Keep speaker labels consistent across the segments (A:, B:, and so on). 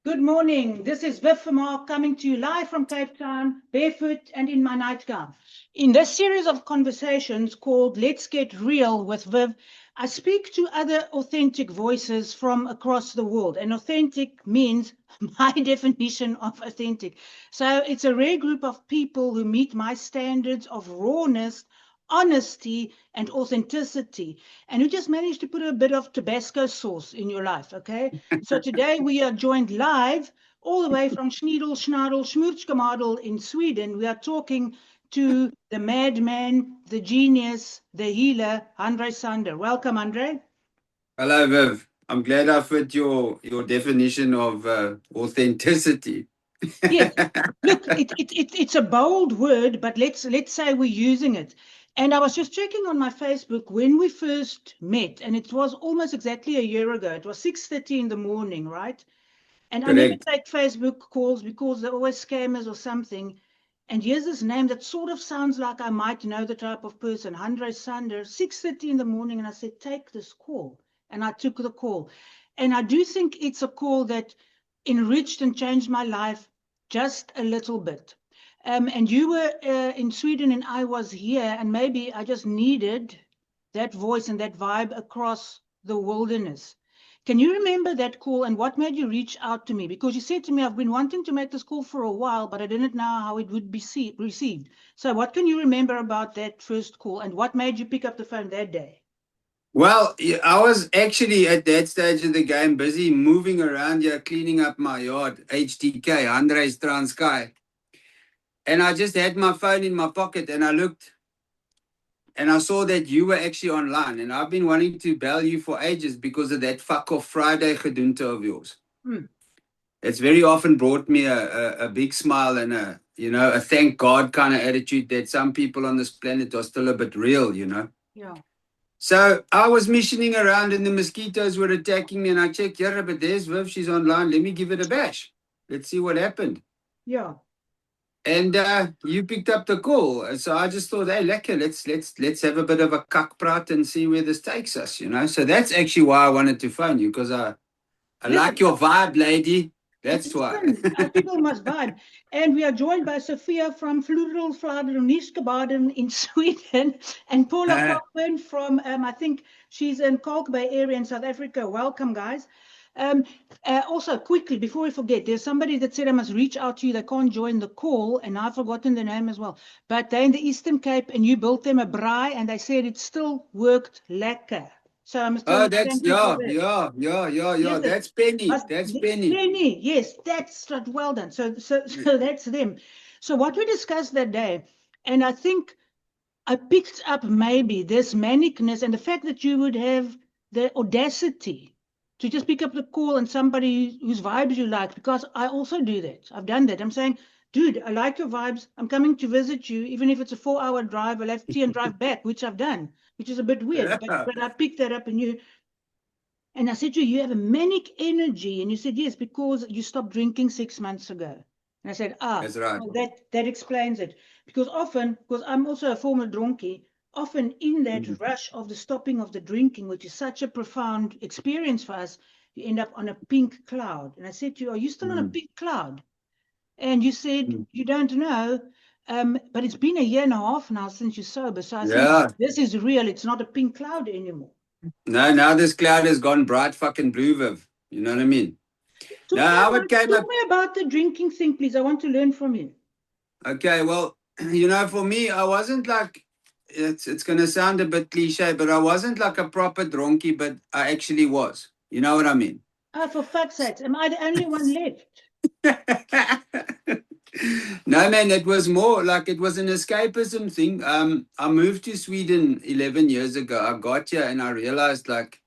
A: Good morning. This is Viv Vermaak coming to you live from Cape Town, barefoot and in my nightgown. In this series of conversations called Let's Get Real with Viv, I speak to other authentic voices from across the world. And authentic means my definition of authentic. So it's a rare group of people who meet my standards of rawness, honesty, and authenticity. And you just managed to put a bit of Tabasco sauce in your life, okay? So today we are joined live all the way from Schniedel, Schnadel, Schmurzgemadel in Sweden. We are talking to the madman, the genius, the healer, Andre Sander. Welcome, Andre.
B: Hello, Viv. I'm glad I fit your definition of authenticity.
A: Yes. Look, it's a bold word, but let's say we're using it. And I was just checking on my Facebook when we first met, and it was almost exactly a year ago. It was 6:30 in the morning, right? And I never
B: Correct.
A: take Facebook calls because they're always scammers or something. And here's this name that sort of sounds like I might know the type of person, Andre Sander, 6:30 in the morning. And I said, take this call. And I took the call. And I do think it's a call that enriched and changed my life just a little bit. And you were in Sweden and I was here, and maybe I just needed that voice and that vibe across the wilderness. Can you remember that call and what made you reach out to me? Because you said to me, I've been wanting to make this call for a while, but I didn't know how it would be received. So, what can you remember about that first call and what made you pick up the phone that day?
B: Well, I was actually at that stage of the game busy moving around here, cleaning up my yard, HTK, Andres Transkei. And I just had my phone in my pocket and I looked and I saw that you were actually online. And I've been wanting to bell you for ages because of that fuck off Friday gedunte of yours.
A: Hmm.
B: It's very often brought me a big smile and a thank God kind of attitude that some people on this planet are still a bit real.
A: Yeah.
B: So I was missioning around and the mosquitoes were attacking me and I checked, yeah, but there's Viv, she's online. Let me give it a bash. Let's see what happened.
A: Yeah.
B: And you picked up the call. So I just thought, hey, lekker, let's have a bit of a cuck and see where this takes us. So that's actually why I wanted to phone you, because I
A: Listen,
B: like your vibe, lady. That's why.
A: listen, people must vibe. And we are joined by Sophia from Flugelfladen in Sweden and Paula Cockburn from, I think she's in Kalk Bay area in South Africa. Welcome, guys. Um, Also, quickly, before we forget, there's somebody that said I must reach out to you. They can't join the call, and I've forgotten the name as well. But they're in the Eastern Cape, and you built them a braai, and they said it still worked lekker. So I must tell
B: Oh,
A: them
B: that's
A: thank you for
B: yeah,
A: that.
B: yeah, yeah, yeah, yeah.
A: Yes,
B: That's Penny. That's Penny.
A: Penny. Yes, that's right. Well done. So that's them. So what we discussed that day, and I think I picked up maybe this manicness and the fact that you would have the audacity to just pick up the call and somebody whose vibes you like, because I also do that. I've done that. I'm saying, dude, I like your vibes. I'm coming to visit you, even if it's a 4 hour drive. I'll have tea and drive back, which I've done, which is a bit weird,
B: Yeah.
A: but I picked that up in you. And I said to you, you have a manic energy. And you said, yes, because you stopped drinking 6 months ago. And I said,
B: That's right.
A: well, that explains it. Because often, because I'm also a former dronkie, often in that
B: Mm.
A: rush of the stopping of the drinking, which is such a profound experience for us, you end up on a pink cloud. And I said to you, are you still on a
B: Mm.
A: pink cloud? And you said,
B: Mm.
A: you don't know. But it's been a year and a half now since you're sober. So I think
B: Yeah.
A: this is real. It's not a pink cloud anymore.
B: No, now this cloud has gone bright fucking blue, Viv. You know what I mean?
A: Talk
B: Now,
A: me
B: how it
A: about
B: came
A: talk
B: up.
A: me about the drinking thing, please. I want to learn from you.
B: Okay, well, for me, I wasn't like, it's gonna sound a bit cliche, but I wasn't like a proper dronky, but I actually was. You know what I mean?
A: Ah, for fuck's sake, am I the only one left?
B: No, man, it was more like it was an escapism thing. I moved to Sweden 11 years ago. I got here and I realized like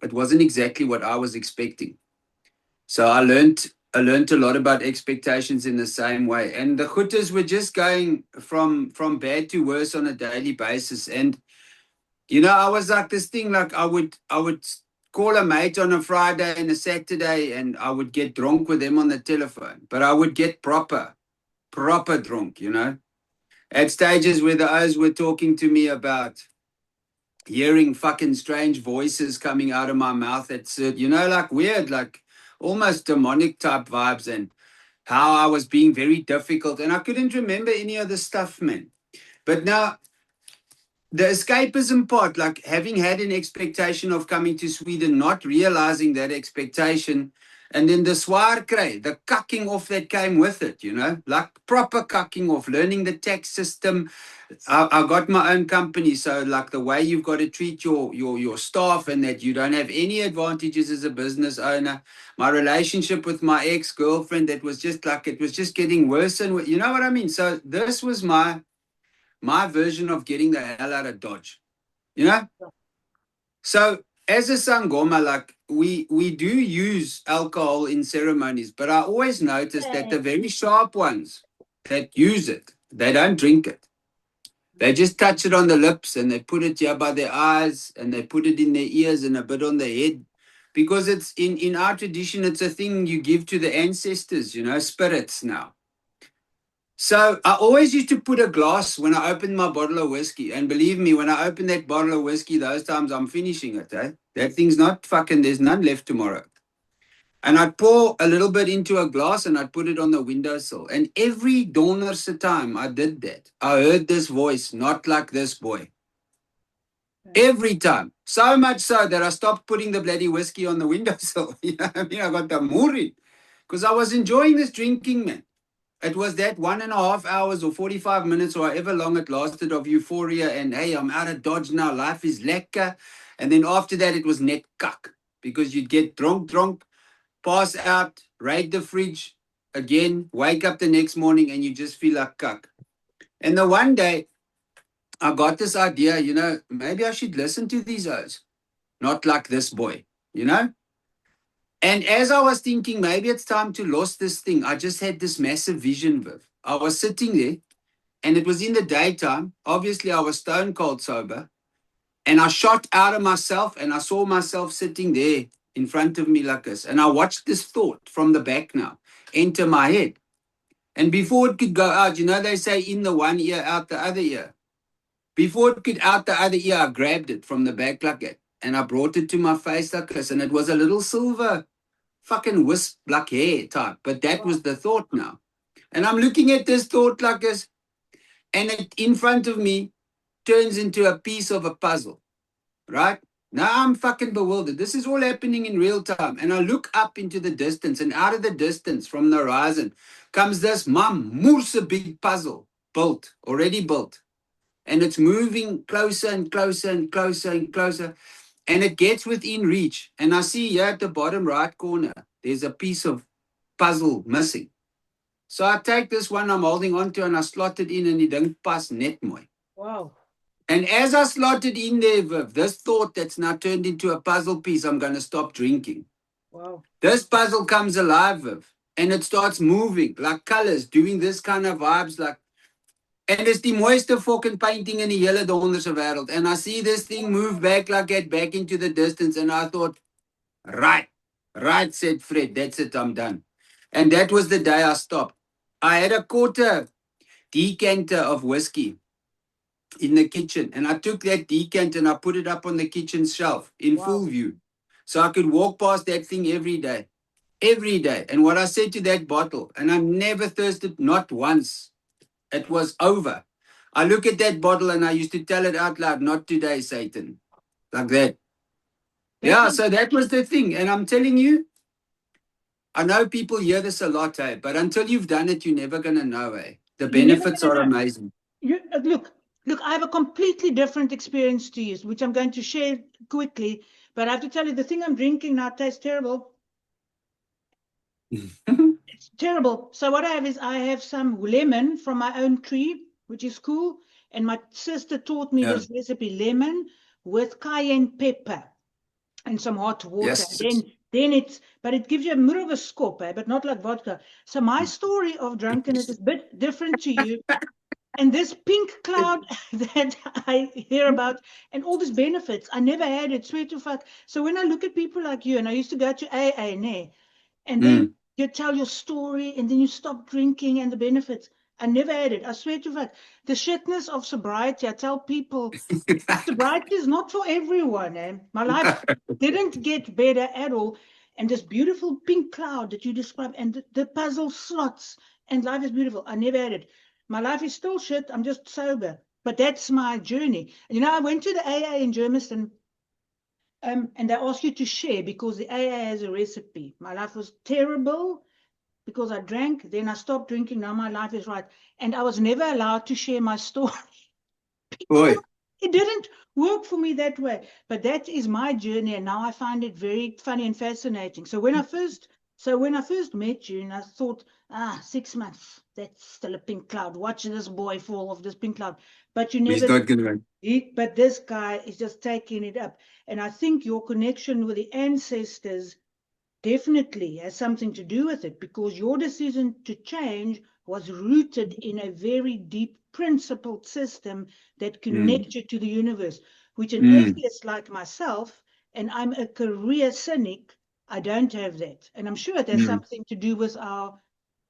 B: it wasn't exactly what I was expecting. So I learned a lot about expectations in the same way. And the chutters were just going from bad to worse on a daily basis. And I was like this thing, like I would call a mate on a Friday and a Saturday and I would get drunk with them on the telephone. But I would get proper drunk. At stages where the O's were talking to me about hearing fucking strange voices coming out of my mouth. Like weird, like almost demonic type vibes, and how I was being very difficult, and I couldn't remember any of the stuff, man. But now the escapism part, like having had an expectation of coming to Sweden, not realizing that expectation, and then the swaarkry, the cucking off that came with it, you know, like proper cucking off, learning the tax system. I got my own company, so like the way you've got to treat your staff, and that you don't have any advantages as a business owner. My relationship with my ex-girlfriend, that was just like, it was just getting worse, and you know what I mean. So this was my version of getting the hell out of Dodge, you know? So as a Sangoma, like we do use alcohol in ceremonies, but I always notice that the very sharp ones that use it, they don't drink it. They just touch it on the lips, and they put it here by their eyes, and they put it in their ears and a bit on their head. Because it's in our tradition, it's a thing you give to the ancestors, you know, spirits now. So I always used to put a glass when I opened my bottle of whiskey. And believe me, when I open that bottle of whiskey, those times I'm finishing it. That thing's not fucking, there's none left tomorrow. And I'd pour a little bit into a glass and I'd put it on the windowsill. And every donner's time I did that, I heard this voice, not like this boy. Every time. So much so that I stopped putting the bloody whiskey on the windowsill. You know what I mean? I got the muri. Because I was enjoying this drinking, man. It was that 1.5 hours or 45 minutes or however long it lasted of euphoria and, hey, I'm out of Dodge now, life is lekker. And then after that, it was net cuck, because you'd get drunk, pass out, raid the fridge again, wake up the next morning, and you just feel like cuck. And the one day, I got this idea, you know, maybe I should listen to these O's, not like this boy, you know? And as I was thinking, maybe it's time to lose this thing, I just had this massive vision, Viv. I was sitting there, and it was in the daytime. Obviously, I was stone cold sober. And I shot out of myself, and I saw myself sitting there in front of me like this. And I watched this thought from the back now enter my head. And before it could go out, you know, they say in the one ear, out the other ear. Before it could out the other ear, I grabbed it from the back like that. And I brought it to my face like this. And it was a little silver fucking wisp like hair type. But that was the thought now. And I'm looking at this thought like this. And it in front of me turns into a piece of a puzzle. Right? Now I'm fucking bewildered. This is all happening in real time. And I look up into the distance. And out of the distance from the horizon comes this moerse big puzzle. Already built. And it's moving closer and closer and closer and closer. And it gets within reach. And I see here at the bottom right corner, there's a piece of puzzle missing. So I take this one I'm holding on to and I slot it in, and die ding pas net mooi.
A: Wow.
B: And as I slotted in there, Viv, this thought that's now turned into a puzzle piece, I'm going to stop drinking.
A: Wow.
B: This puzzle comes alive, Viv, and it starts moving like colors, doing this kind of vibes like. And it's the mooiste fucking painting in die hele donderse wêreld. And I see this thing move back like that, back into the distance. And I thought, right, said Fred, that's it, I'm done. And that was the day I stopped. I had a quarter decanter of whiskey in the kitchen. And I took that decanter and I put it up on the kitchen shelf in full view. So I could walk past that thing every day. Every day. And what I said to that bottle, and I never thirsted, not once. It was over. I look at that bottle and I used to tell it out loud, not today, Satan. Like that. Yeah, so that was the thing. And I'm telling you, I know people hear this a lot, but until you've done it, you're never going to know. The benefits are amazing.
A: Look, I have a completely different experience to you, which I'm going to share quickly. But I have to tell you, the thing I'm drinking now tastes terrible. It's terrible. So what I have some lemon from my own tree, which is cool. And my sister taught me this recipe, lemon with cayenne pepper and some hot water.
B: Yes.
A: Then it gives you a bit of a scoop, but not like vodka. So my story of drunkenness is a bit different to you. And this pink cloud that I hear about and all these benefits, I never had it, swear to fuck. So when I look at people like you, and I used to go to AA, and then you tell your story and then you stop drinking and the benefits. I never had it. I swear to God. The shitness of sobriety, I tell people, sobriety is not for everyone. My life didn't get better at all. and this beautiful pink cloud that you describe, and the puzzle slots, and life is beautiful. I never had it. My life is still shit. I'm just sober. But that's my journey. And, I went to the AA in Germiston, and they ask you to share because the AA has a recipe. My life was terrible because I drank. Then I stopped drinking. Now my life is right. And I was never allowed to share my story.
B: Boy.
A: It didn't work for me that way. But that is my journey. And now I find it very funny and fascinating. So when I first met you, and I thought, 6 months, that's still a pink cloud. Watch this boy fall off this pink cloud. But you
B: He's
A: never.
B: not gonna.
A: But this guy is just taking it up. And I think your connection with the ancestors definitely has something to do with it, because your decision to change was rooted in a very deep principled system that connects you to the universe, which an atheist like myself, and I'm a career cynic, I don't have that. And I'm sure it has something to do with our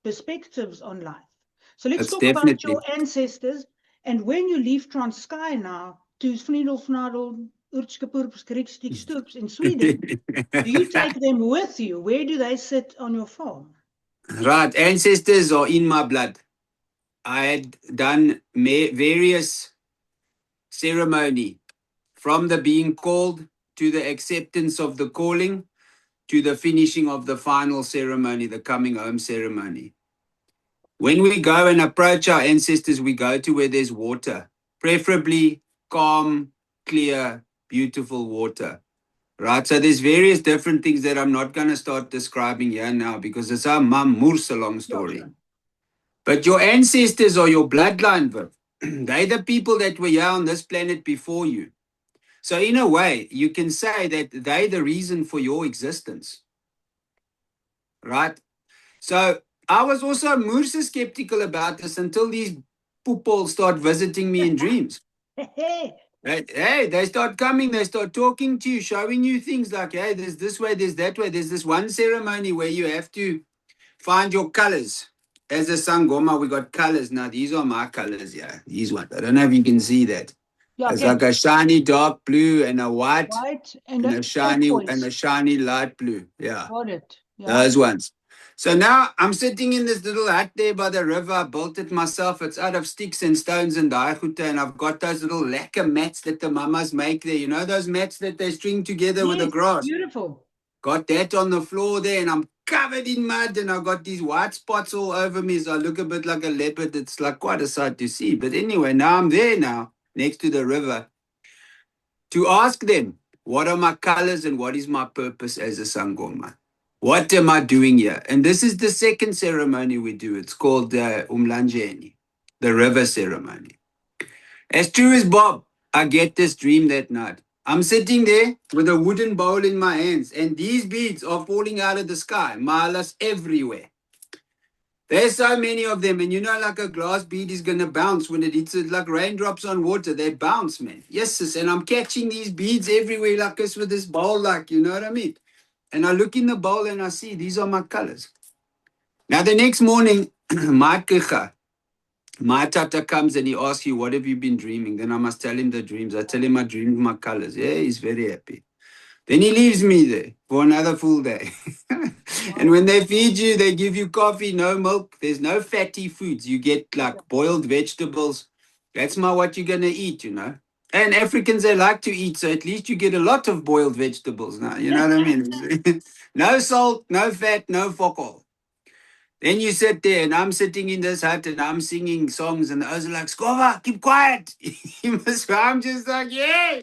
A: perspectives on life. So let's talk about your ancestors. And when you leave Transkei now to Snidelsnadel, Urtskapurpskrikstikstoops in Sweden, do you take them with you? Where do they sit on your farm?
B: Right, ancestors are in my blood. I had done various ceremony, from the being called to the acceptance of the calling to the finishing of the final ceremony, the coming home ceremony. When we go and approach our ancestors, we go to where there's water, preferably calm, clear, beautiful water. Right, so there's various different things that I'm not going to start describing here now because it's a a long story. Sure. But your ancestors or your bloodline, they're the people that were here on this planet before you. So in a way, you can say that they're the reason for your existence. Right? So I was also Moorse skeptical about this until these people start visiting me in dreams. Hey, they start coming, they start talking to you, showing you things like, hey, there's this way, there's that way. There's this one ceremony where you have to find your colors. As a Sangoma, we got colors. Now, these are my colors, yeah. These ones. I don't know if you can see that. Yeah, it's like a shiny dark blue and a white and a shiny light blue. Yeah.
A: Got it. Yeah.
B: Those ones. So now I'm sitting in this little hut there by the river. I built it myself. It's out of sticks and stones and daichuta, and I've got those little lacquer mats that the mamas make there. You know those mats that they string together with the grass?
A: Beautiful.
B: Got that on the floor there, and I'm covered in mud, and I've got these white spots all over me, so I look a bit like a leopard. It's like quite a sight to see. But anyway, now I'm there now, next to the river, to ask them, what are my colors and what is my purpose as a Sangoma? What am I doing here? And this is the second ceremony we do. It's called Umlanjeni, the river ceremony. As true as Bob, I get this dream that night. I'm sitting there with a wooden bowl in my hands, and these beads are falling out of the sky, malas everywhere. There's so many of them, and like a glass bead is going to bounce when it hits it, like raindrops on water. They bounce, man. Yes, sis, and I'm catching these beads everywhere like this with this bowl, like, you know what I mean? And I look in the bowl and I see these are my colors. Now, the next morning, my tata comes and he asks you, what have you been dreaming? Then I must tell him the dreams. I tell him I dreamed my colors. Yeah, he's very happy. Then he leaves me there for another full day. And when they feed you, they give you coffee, no milk. There's no fatty foods. You get like boiled vegetables. That's what you're going to eat, And Africans, they like to eat, so at least you get a lot of boiled vegetables now. You know what I mean? No salt, no fat, no fokol. Then you sit there, and I'm sitting in this hut, and I'm singing songs, and the others are like, Skova, keep quiet. I'm just like, yeah,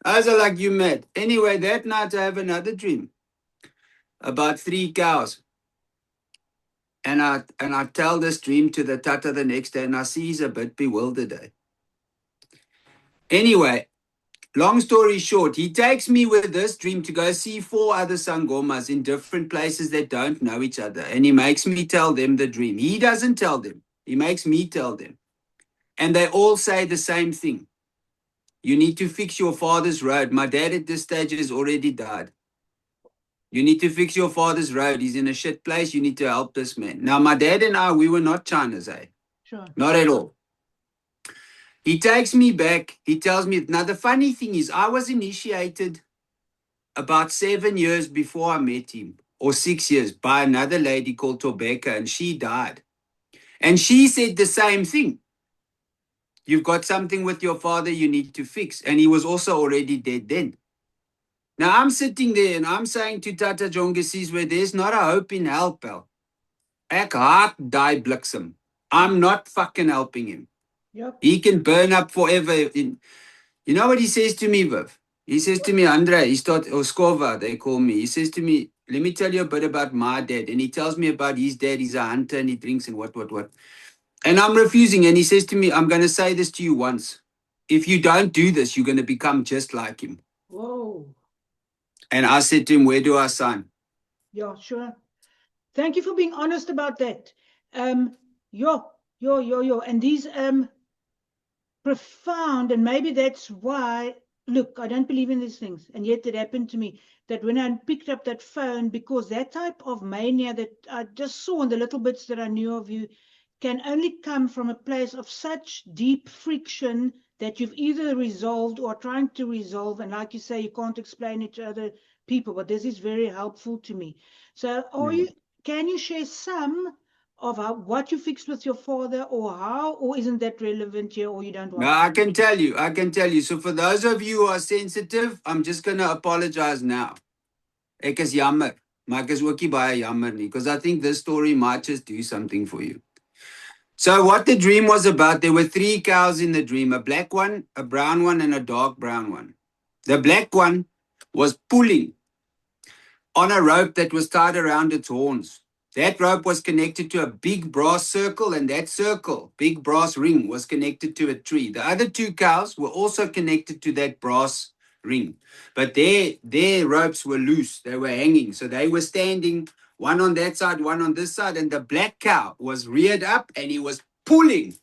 B: others are like, you mad. Anyway, that night I have another dream about 3 cows. And I tell this dream to the tata the next day, and I see he's a bit bewildered. Anyway, long story short, he takes me with this dream to go see 4 other Sangomas in different places that don't know each other. And he makes me tell them the dream. He doesn't tell them. He makes me tell them. And they all say the same thing. You need to fix your father's road. My dad at this stage has already died. You need to fix your father's road. He's in a shit place. You need to help this man. Now, my dad and I, we were not Chinas,
A: Sure.
B: Not at all. He takes me back. He tells me, now the funny thing is, I was initiated about 7 years before I met him, or 6 years, by another lady called Tobeka, and she died. And she said the same thing. You've got something with your father you need to fix. And he was also already dead then. Now I'm sitting there and I'm saying to Tata Jongesizwe, there's not a hope in hell, pal. Ek haat daai bliksem. I'm not fucking helping him.
A: Yep.
B: He can burn up forever. You know what he says to me, Viv? He says to me, Andre, Oskova, they call me. He says to me, let me tell you a bit about my dad. And he tells me about his dad. He's a hunter and he drinks and what. And I'm refusing. And he says to me, I'm going to say this to you once. If you don't do this, you're going to become just like him.
A: Whoa.
B: And I said to him, where do I sign?
A: Yeah, sure. Thank you for being honest about that. And these profound, and maybe that's why, look, I don't believe in these things. And yet it happened to me that when I picked up that phone, because that type of mania that I just saw in the little bits that I knew of you can only come from a place of such deep friction that you've either resolved or trying to resolve. And like you say, you can't explain it to other people, but this is very helpful to me. So can you share some of what you fixed with your father, or how, or isn't that relevant here, or you don't want
B: No, I can tell you. So for those of you who are sensitive, I'm just going to apologize now. Ek is jammer, maar ek is ook nie baie jammer nie, because I think this story might just do something for you. So what the dream was about, there were 3 cows in the dream, a black one, a brown one, and a dark brown one. The black one was pulling on a rope that was tied around its horns. That rope was connected to a big brass circle, and that circle, big brass ring, was connected to a tree. The other 2 cows were also connected to that brass ring, but their ropes were loose. They were hanging. So they were standing, one on that side, one on this side, and the black cow was reared up and he was pulling.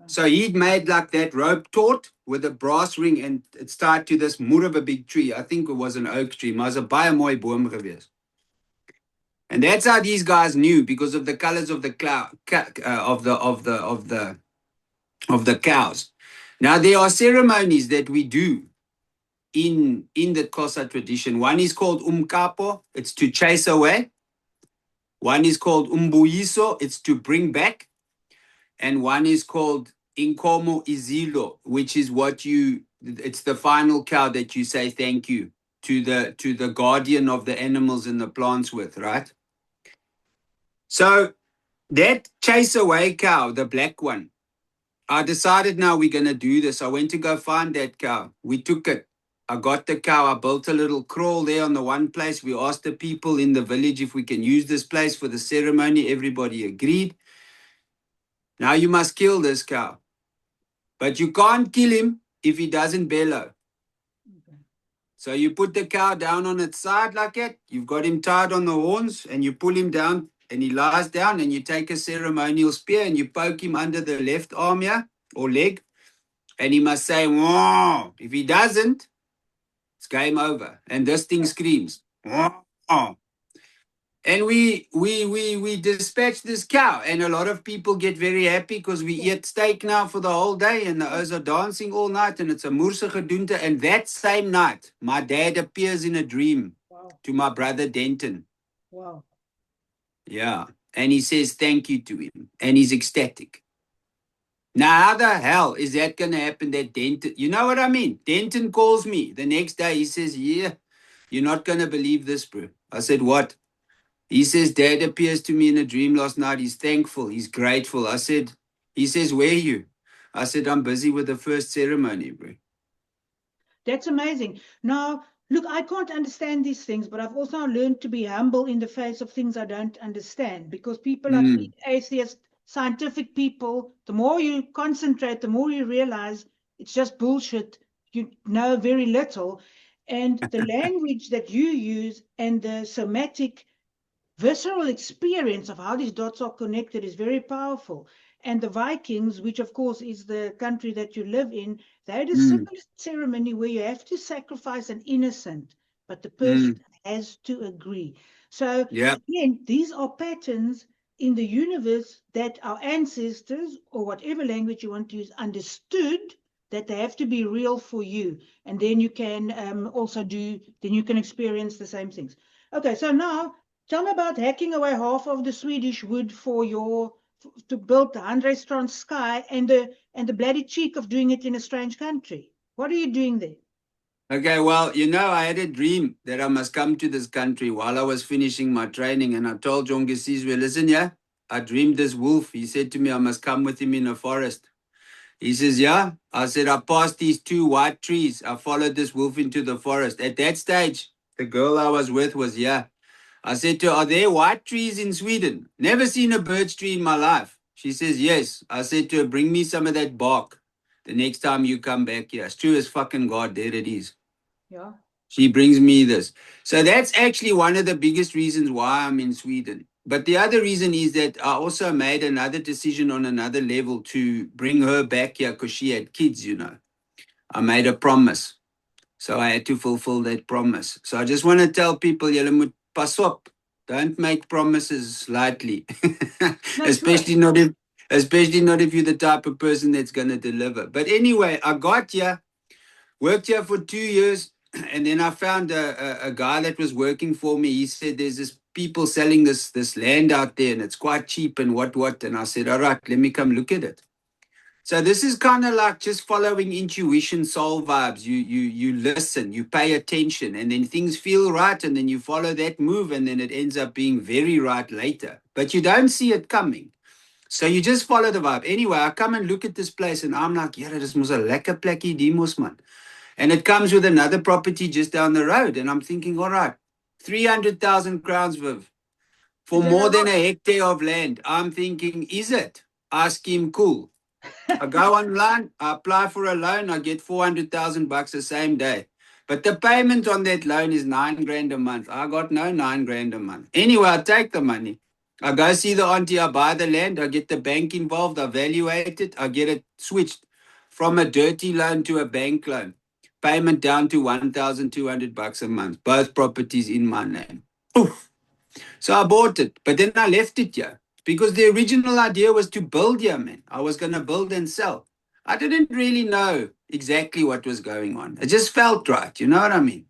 B: So he'd made like that rope taut with a brass ring, and it's tied to this moer of a big tree. I think it was an oak tree, maar it was 'n baie mooi boom geweest. And that's how these guys knew, because of the colors of the cows. Now there are ceremonies that we do in the Xhosa tradition. One is called umkapo, it's to chase away. One is called umbuyiso, it's to bring back. And one is called inkomo izilo, which is it's the final cow that you say thank you to the guardian of the animals and the plants with, right? So that chase away cow, the black one, I decided now we're going to do this. I went to go find that cow. We took it. I got the cow. I built a little kraal there on the one place. We asked the people in the village if we can use this place for the ceremony. Everybody agreed. Now you must kill this cow. But you can't kill him if he doesn't bellow. Okay. So you put the cow down on its side like that. You've got him tied on the horns and you pull him down and he lies down, and you take a ceremonial spear and you poke him under the left arm here or leg. And he must say, "Wah." If he doesn't, it's game over. And this thing screams. Wah. And we dispatch this cow, and a lot of people get very happy because we eat steak now for the whole day, and the others are dancing all night, and it's a moerse gedoente. And that same night, my dad appears in a dream to my brother Denton.
A: Wow.
B: Yeah. And he says thank you to him, and he's ecstatic. Now, how the hell is that going to happen that Denton, you know what I mean? Denton calls me the next day. He says, yeah, you're not going to believe this, bro. I said, what? He says, Dad appears to me in a dream last night. He's thankful. He's grateful. He says, where are you? I said, I'm busy with the first ceremony, bro.
A: That's amazing. Now, look, I can't understand these things, but I've also learned to be humble in the face of things I don't understand, because people like atheists, scientific people, the more you concentrate, the more you realize it's just bullshit. You know very little. And the language that you use and the somatic visceral experience of how these dots are connected is very powerful. And the Vikings, which of course is the country that you live in, they had a similar ceremony where you have to sacrifice an innocent, but the person has to agree. So again, these are patterns in the universe that our ancestors, or whatever language you want to use, understood, that they have to be real for you. And then you can then you can experience the same things. Okay, so now tell me about hacking away half of the Swedish wood to build the 100-restaurant Sky and the bloody cheek of doing it in a strange country. What are you doing there?
B: Okay, well, I had a dream that I must come to this country while I was finishing my training. And I told John Gesizwe, listen, yeah, I dreamed this wolf. He said to me, I must come with him in a forest. He says, yeah. I said, I passed these 2 white trees. I followed this wolf into the forest. At that stage, the girl I was with was, yeah. I said to her, are there white trees in Sweden? Never seen a birch tree in my life. She says, yes. I said to her, bring me some of that bark the next time you come back here. As true as fucking God, there it is.
A: Yeah.
B: She brings me this. So that's actually one of the biggest reasons why I'm in Sweden. But the other reason is that I also made another decision on another level to bring her back here because she had kids, I made a promise. So I had to fulfill that promise. So I just want to tell people, julle moet pas op. Don't make promises lightly. especially not if you're the type of person that's going to deliver. But anyway, I got here, worked here for 2 years, and then I found a guy that was working for me. He said, there's this people selling this land out there and it's quite cheap and what. And I said, all right, let me come look at it. So this is kind of like just following intuition, soul vibes. You listen, you pay attention, and then things feel right, and then you follow that move, and then it ends up being very right later. But you don't see it coming. So you just follow the vibe. Anyway, I come and look at this place, and I'm like, yeah, this mos 'n lekker plekkie, die mos man. And it comes with another property just down the road. And I'm thinking, all right, 300,000 crowns, Viv, for more than a hectare of land. I'm thinking, is it? Ask him, cool. I go online, I apply for a loan, I get 400,000 bucks the same day. But the payment on that loan is 9 grand a month. I got no 9 grand a month. Anyway, I take the money. I go see the auntie, I buy the land, I get the bank involved, I evaluate it, I get it switched from a dirty loan to a bank loan. Payment down to 1,200 bucks a month. Both properties in my name. Oof. So I bought it, but then I left it here. Because the original idea was to build here, man. I was going to build and sell. I didn't really know exactly what was going on. It just felt right. You know what I mean?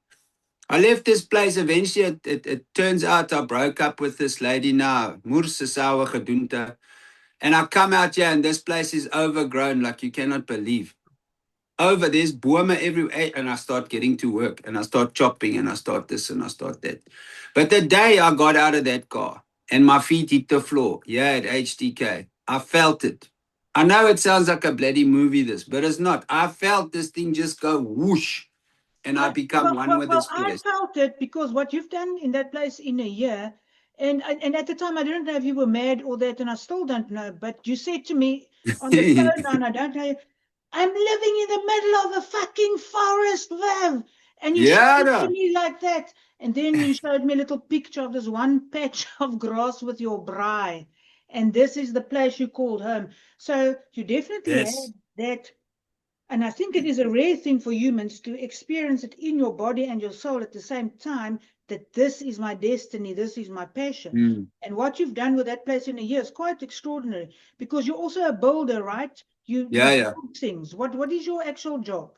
B: I left this place. Eventually, it turns out I broke up with this lady now. Mursasawa Gedunta. And I come out here and this place is overgrown like you cannot believe. There's bome everywhere. And I start getting to work and I start chopping and I start this and I start that. But the day I got out of that car, and my feet hit the floor. Yeah, at HTK. I felt it. I know it sounds like a bloody movie, but it's not. I felt this thing just go whoosh, and I become one with this place.
A: I felt it because what you've done in that place in a year, and at the time I didn't know if you were mad or that, and I still don't know, but you said to me on the phone, and I don't know, I'm living in the middle of a fucking forest, Viv. And you showed it to me like that. And then you showed me a little picture of this one patch of grass with your braai. And this is the place you called home. So you definitely had that. And I think it is a rare thing for humans to experience it in your body and your soul at the same time, that this is my destiny, this is my passion.
B: Mm.
A: And what you've done with that place in a year is quite extraordinary, because you're also a builder, right? You build things. What is your actual job?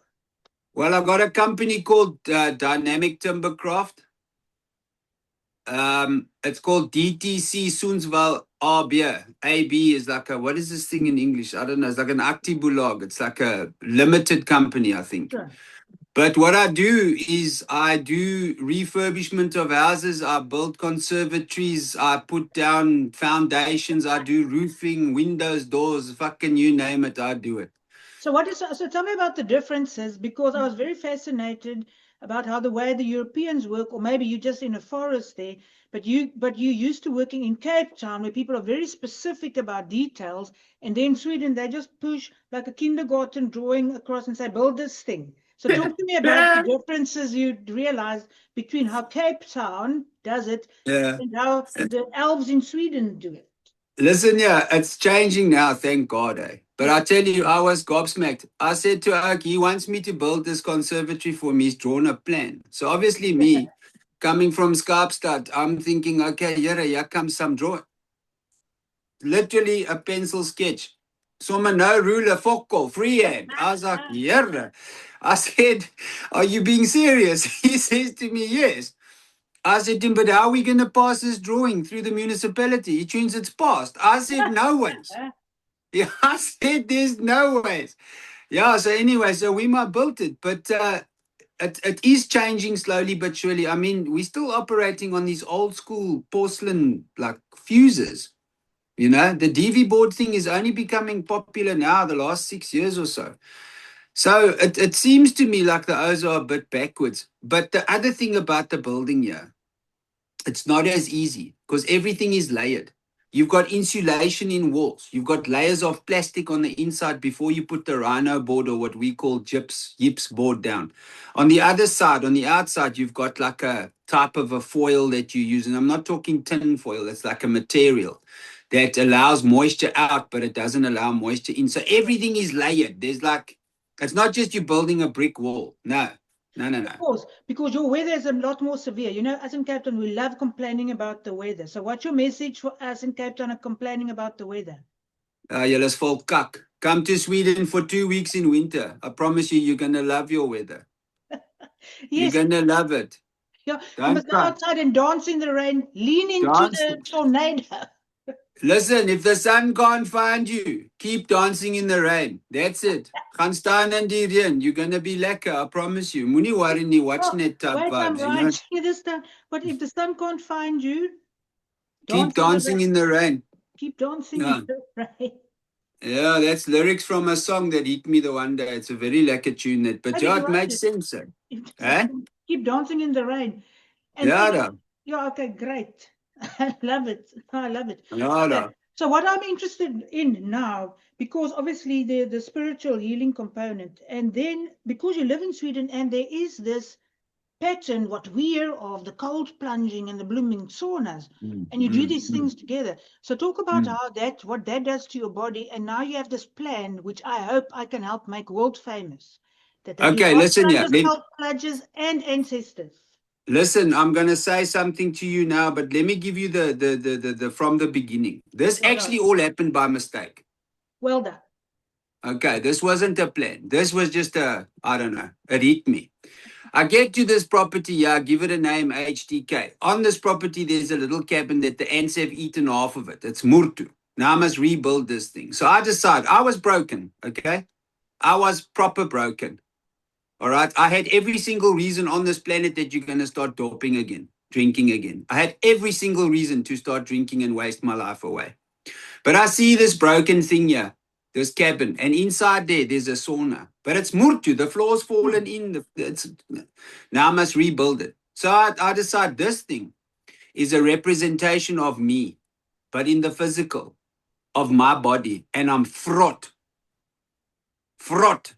B: Well, I've got a company called Dynamic Timbercraft. It's called DTC Soenswal AB. AB is like what is this thing in English? I don't know. It's like an aktiebolag. It's like a limited company, I think.
A: Sure.
B: But what I do is I do refurbishment of houses. I build conservatories. I put down foundations. I do roofing, windows, doors, fucking you name it, I do it.
A: So tell me about the differences, because I was very fascinated about how the way the Europeans work, or maybe you're just in a forest there, but you used to working in Cape Town where people are very specific about details, and then in Sweden they just push like a kindergarten drawing across and say, build this thing. So talk to me about the differences you realized between how Cape Town does it and how the elves in Sweden do it.
B: Listen, it's changing now, thank God. But I tell you, I was gobsmacked. I said to Oak, he wants me to build this conservatory for me. He's drawn a plan. So obviously me, coming from Skarpstad, I'm thinking, okay, here comes some drawing. Literally a pencil sketch. Sommer no ruler, fokko, freehand. I was like, yeah. I said, are you being serious? He says to me, yes. I said to him, but how are we going to pass this drawing through the municipality? He tunes it's passed. I said, no ways. Yeah, I said, there's no ways. Yeah, so anyway, so we might build it, but it is changing slowly but surely. I mean, we're still operating on these old school porcelain like fuses. You know, the DV board thing is only becoming popular now the last 6 years or so. So it seems to me like the O's are a bit backwards. But the other thing about the building here, it's not as easy because everything is layered. You've got insulation in walls. You've got layers of plastic on the inside before you put the rhino board or what we call yips board down. On the other side, on the outside, you've got like a type of a foil that you use. And I'm not talking tin foil. It's like a material that allows moisture out, but it doesn't allow moisture in. So everything is layered. There's like, it's not just you building a brick wall. No.
A: Of course, because your weather is a lot more severe. You know, us in Cape Town, we love complaining about the weather. So what's your message for us in Cape Town complaining about the weather?
B: Julle is vol kak. Come to Sweden for 2 weeks in winter. I promise you, you're going to love your weather. You're
A: Yes,
B: going to love it.
A: yeah, you
B: Don't
A: must go
B: cry.
A: outside and dance in the rain, lean into
B: Dance.
A: the tornado.
B: Listen, if the sun can't find you, keep dancing in the rain. That's it. Gaan staan in die reën. You're going to be lekker, I promise you. Moenie worry nie, watch
A: Oh,
B: net type
A: wait, I'm
B: vibes, you know.
A: writing this down. But if the sun can't find you,
B: Keep dancing in the rain.
A: Keep dancing
B: Yeah.
A: in the rain.
B: Yeah, that's lyrics from a song that hit me the one day. It's a very lekker tune, that, but yeah, it makes sense. Eh?
A: Keep dancing in the rain. And
B: Yeah,
A: yeah, okay, great. I love it. I love it.
B: yeah.
A: Okay. So what I'm interested in now, because obviously the spiritual healing component, and then because you live in Sweden and there is this pattern, what we hear of the cold plunging and the blooming saunas, and you do these things together. So talk about what that does to your body, and now you have this plan, which I hope I can help make world famous. That
B: Okay, listen here.
A: Cold plunges and ancestors.
B: Listen, I'm gonna say something to you now, but let me give you the from the beginning. This actually all happened by mistake.
A: Well done.
B: Okay, this wasn't a plan. This was just I don't know, it hit me. I get to this property, yeah, give it a name, HTK. On this property, there's a little cabin that the ants have eaten half of it. It's Murtu. Now I must rebuild this thing. So I decide, I was broken, okay? I was proper broken. All right. I had every single reason on this planet that you're going to start doping again, drinking again. I had every single reason to start drinking and waste my life away. But I see this broken thing here, this cabin, and inside there's a sauna. But it's Murtu. The floor's fallen in. Now I must rebuild it. So I decide this thing is a representation of me, but in the physical of my body. And I'm fraught.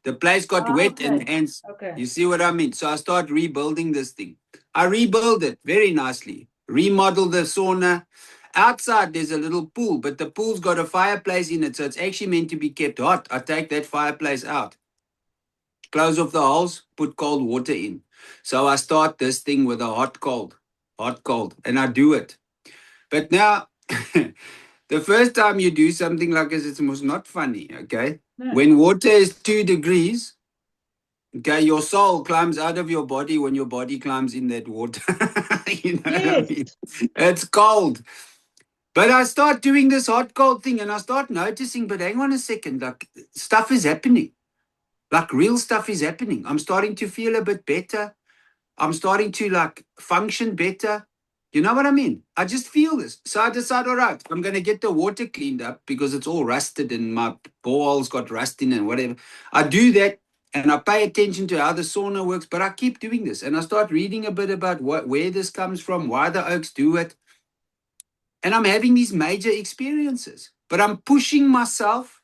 B: The place got wet and ants.
A: Okay.
B: You see what I mean? So I start rebuilding this thing. I rebuild it very nicely. Remodel the sauna. Outside there's a little pool, but the pool's got a fireplace in it, so it's actually meant to be kept hot. I take that fireplace out, close off the holes, put cold water in. So I start this thing with a hot cold, and I do it. But now, the first time you do something like this, it's almost not funny, okay? No. When water is 2 degrees, okay, your soul climbs out of your body when your body climbs in that water. You know what I mean? It's cold. But I start doing this hot cold thing and I start noticing, but hang on a second, like stuff is happening. Like real stuff is happening. I'm starting to feel a bit better. I'm starting to like function better. You know what I mean? I just feel this. So I decide, all right, I'm going to get the water cleaned up because it's all rusted and my boreholes got rust in and whatever. I do that and I pay attention to how the sauna works, but I keep doing this. And I start reading a bit about where this comes from, why the Oaks do it. And I'm having these major experiences, but I'm pushing myself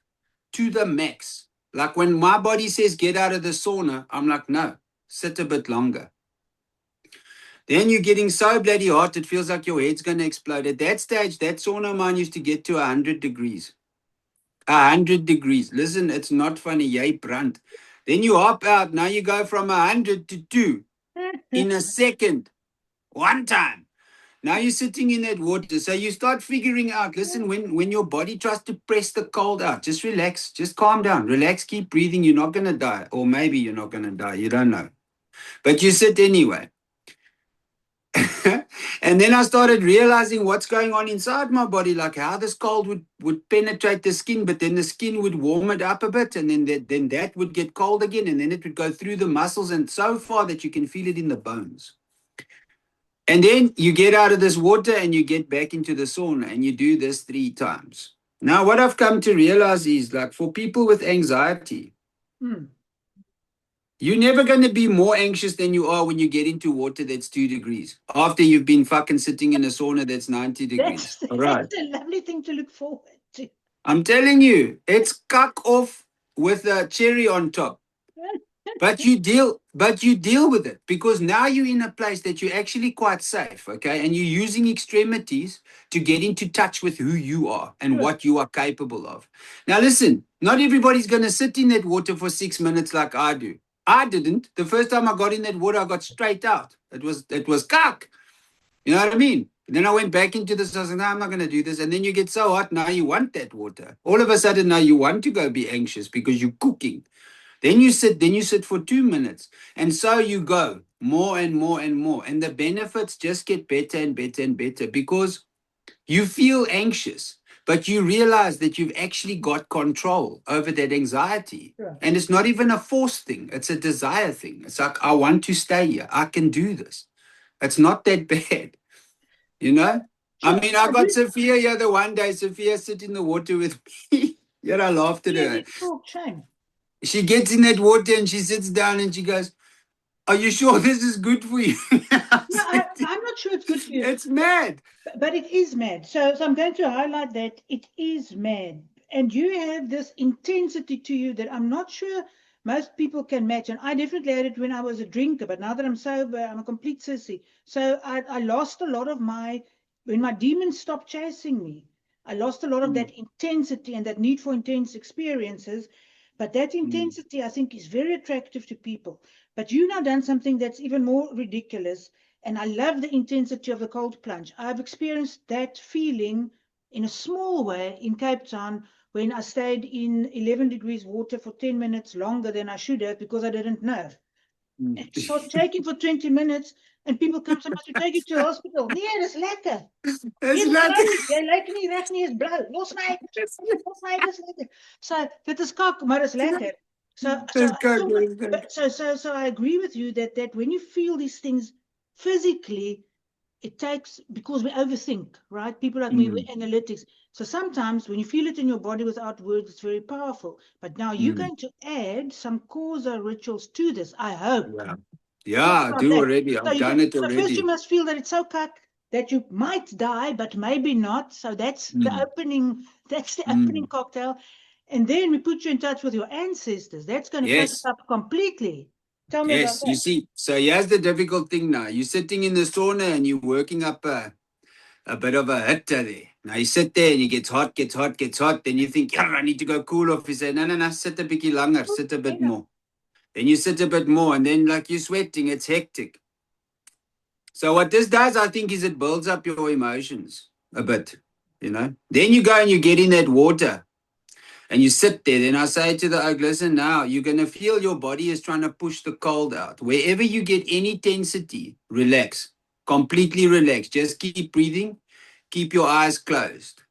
B: to the max. Like when my body says, get out of the sauna, I'm like, no, sit a bit longer. Then you're getting so bloody hot, it feels like your head's going to explode. At that stage, that sauna mine used to get to 100 degrees. 100 degrees. Listen, it's not funny. Yay, brand. Then you hop out. Now you go from 100 to 2 in a second. One time. Now you're sitting in that water. So you start figuring out, listen, when your body tries to press the cold out, just relax, just calm down, relax, keep breathing. You're not going to die. Or maybe you're not going to die. You don't know. But you sit anyway. And then I started realizing what's going on inside my body, like how this cold would penetrate the skin, but then the skin would warm it up a bit, and then that would get cold again, and then it would go through the muscles, and so far that you can feel it in the bones. And then you get out of this water and you get back into the sauna and you do this 3 times. Now, what I've come to realize is like for people with anxiety, you're never going to be more anxious than you are when you get into water that's 2 degrees after you've been fucking sitting in a sauna that's 90 degrees.
A: That's a lovely thing to look forward to.
B: I'm telling you, it's cuck off with a cherry on top. But you deal with it because now you're in a place that you're actually quite safe, okay? And you're using extremities to get into touch with who you are and what you are capable of. Now listen, not everybody's going to sit in that water for 6 minutes like I do. I didn't. The first time I got in that water, I got straight out. It was cuck. You know what I mean? And then I went back into this. I was like, no, I'm not going to do this. And then you get so hot. Now you want that water. All of a sudden, now you want to go be anxious because you're cooking. Then you sit for 2 minutes. And so you go more and more and more. And the benefits just get better and better and better because you feel anxious, but you realize that you've actually got control over that anxiety.
A: Right.
B: And it's not even a force thing. It's a desire thing. It's like, I want to stay here. I can do this. It's not that bad. You know?
A: Sure.
B: I mean, I got Sophia here the one day. Sophia sit in the water with me. Yeah, I laughed at her.
A: Shame.
B: She gets in that water and she sits down and she goes, are you sure this is good for you?
A: No, I'm not sure it's good for you.
B: It's mad.
A: But it is mad. So I'm going to highlight that it is mad. And you have this intensity to you that I'm not sure most people can match. And I definitely had it when I was a drinker. But now that I'm sober, I'm a complete sissy. So I lost a lot of when my demons stopped chasing me, I lost a lot of that intensity and that need for intense experiences. But that intensity, I think, is very attractive to people. But you've now done something that's even more ridiculous. And I love the intensity of the cold plunge. I've experienced that feeling in a small way in Cape Town when I stayed in 11 degrees water for 10 minutes longer than I should have because I didn't know. And so taking for 20 minutes and people come to me to take you to the hospital. Nee, dis lekker.
B: Dis lekker.
A: Jy lyk nie reg nie, is blou. Los my. Dis lekker. So dit is kak, maar dis lekker. So I agree with you that when you feel these things physically, it takes, because we overthink, right? People like me, we're analytics. So sometimes when you feel it in your body without words, it's very powerful. But now you're going to add some Xhosa rituals to this, I hope.
B: Yeah, I do already. I've done it already.
A: So first you must feel that it's so cuck that you might die, but maybe not. So that's the opening, opening cocktail. And then we put you in touch with your ancestors. That's going to take us up completely. Tell me about that.
B: You see, so here's the difficult thing now. You're sitting in the sauna and you're working up a bit of a hitter there. Now you sit there and it gets hot. Then you think, I need to go cool off. You say, no, sit a bit longer, sit a bit more. Then you sit a bit more and then like you're sweating, it's hectic. So what this does, I think, is it builds up your emotions a bit, you know. Then you go and you get in that water. And you sit there, then I say to the oak, listen, now you're going to feel your body is trying to push the cold out. Wherever you get any tensity, relax, completely relax. Just keep breathing, keep your eyes closed.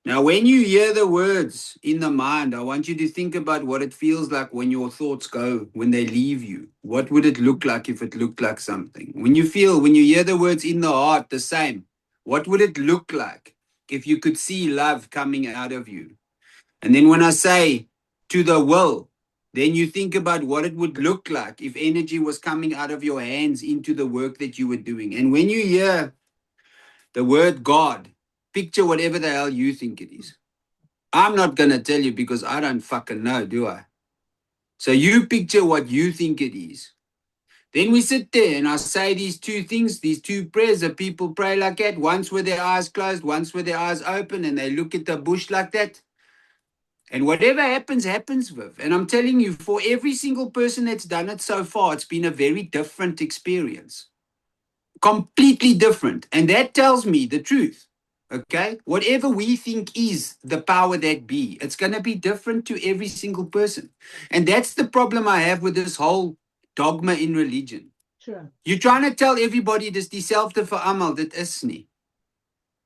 B: Now, when you hear the words in the mind, I want you to think about what it feels like when your thoughts go, when they leave you. What would it look like if it looked like something? When you hear the words in the heart, the same. What would it look like if you could see love coming out of you? And then when I say to the will, then you think about what it would look like if energy was coming out of your hands into the work that you were doing. And when you hear the word God, picture whatever the hell you think it is. I'm not going to tell you because I don't fucking know, do I? So you picture what you think it is. Then we sit there and I say these 2 things, these 2 prayers that people pray like that. Once with their eyes closed, once with their eyes open, and they look at the bush like that. And whatever happens, Viv. And I'm telling you, for every single person that's done it so far, it's been a very different experience. completely different. And that tells me the truth. Okay? Whatever we think is the power that be, it's going to be different to every single person. And that's the problem I have with this whole dogma in religion.
A: Sure.
B: You're trying to tell everybody this dieselfde vir almal, dit is nie.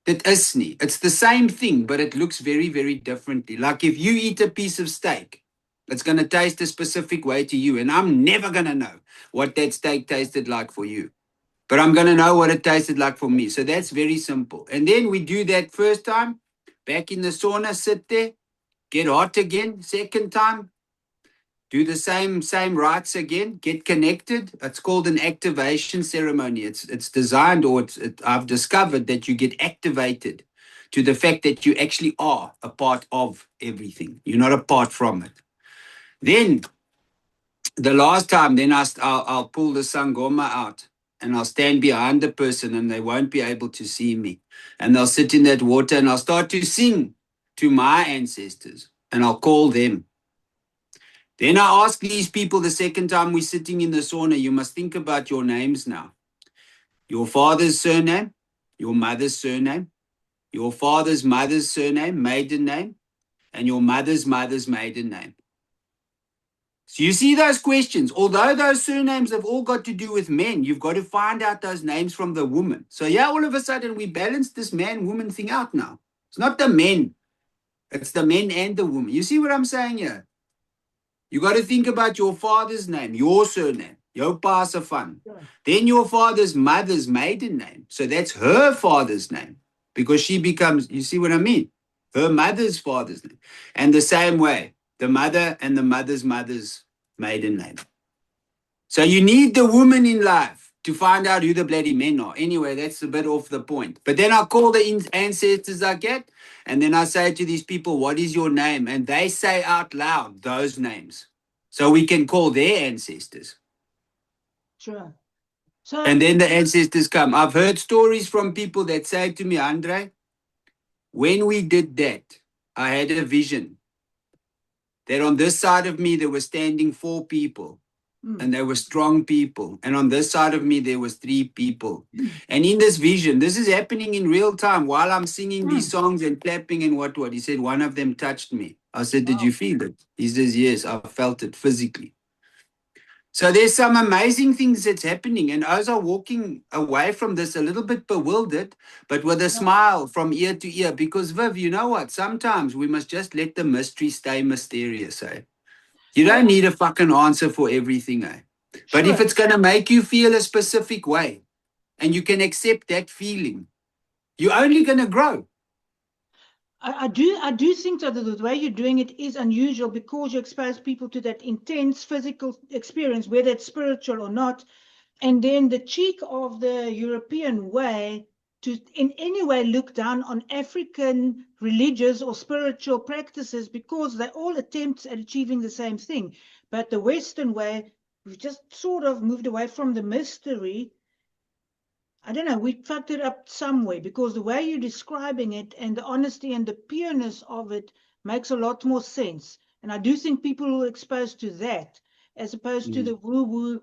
B: Dit is nie. It's the same thing, but it looks very, very differently. Like if you eat a piece of steak, it's going to taste a specific way to you. And I'm never going to know what that steak tasted like for you. But I'm going to know what it tasted like for me. So that's very simple. And then we do that first time, back in the sauna, sit there, get hot again. Second time, do the same rites again, get connected. It's called an activation ceremony. It's designed, or I've discovered that you get activated to the fact that you actually are a part of everything. You're not apart from it. Then the last time, then I'll pull the sangoma out and I'll stand behind the person and they won't be able to see me. And they'll sit in that water and I'll start to sing to my ancestors and I'll call them. Then I ask these people the second time we're sitting in the sauna, you must think about your names now. Your father's surname, your mother's surname, your father's mother's surname, maiden name, and your mother's mother's maiden name. So you see those questions, although those surnames have all got to do with men, you've got to find out those names from the woman. So yeah, all of a sudden we balance this man-woman thing out now. It's not the men, it's the men and the woman. You see what I'm saying here? You got to think about your father's name, your surname, your pa se van. Then your father's mother's maiden name. So that's her father's name because she becomes, you see what I mean? Her mother's father's name. And the same way, the mother and the mother's maiden name. So you need the woman in life to find out who the bloody men are. Anyway, that's a bit off the point. But then I call the ancestors I get, and then I say to these people, what is your name? And they say out loud those names. So we can call their ancestors.
A: Sure. So,
B: and then the ancestors come. I've heard stories from people that say to me, Andre, when we did that, I had a vision that on this side of me, there were standing 4 people. And they were strong people. And on this side of me, there was 3 people. And in this vision, this is happening in real time while I'm singing these songs and clapping and what. He said, one of them touched me. I said, did you feel it? He says, yes, I felt it physically. So there's some amazing things that's happening. And as I'm walking away from this a little bit bewildered, but with a smile from ear to ear, because Viv, you know what? Sometimes we must just let the mystery stay mysterious, eh? You don't need a fucking answer for everything, eh? But if it's going to make you feel a specific way and you can accept that feeling, you're only going to grow.
A: I do think that the way you're doing it is unusual because you expose people to that intense physical experience, whether it's spiritual or not. And then the cheek of the European way to in any way look down on African religious or spiritual practices because they all attempt at achieving the same thing. But the Western way, we've just sort of moved away from the mystery. I don't know, we fucked it up some way because the way you're describing it and the honesty and the pureness of it makes a lot more sense. And I do think people who are exposed to that, as opposed to the woo-woo,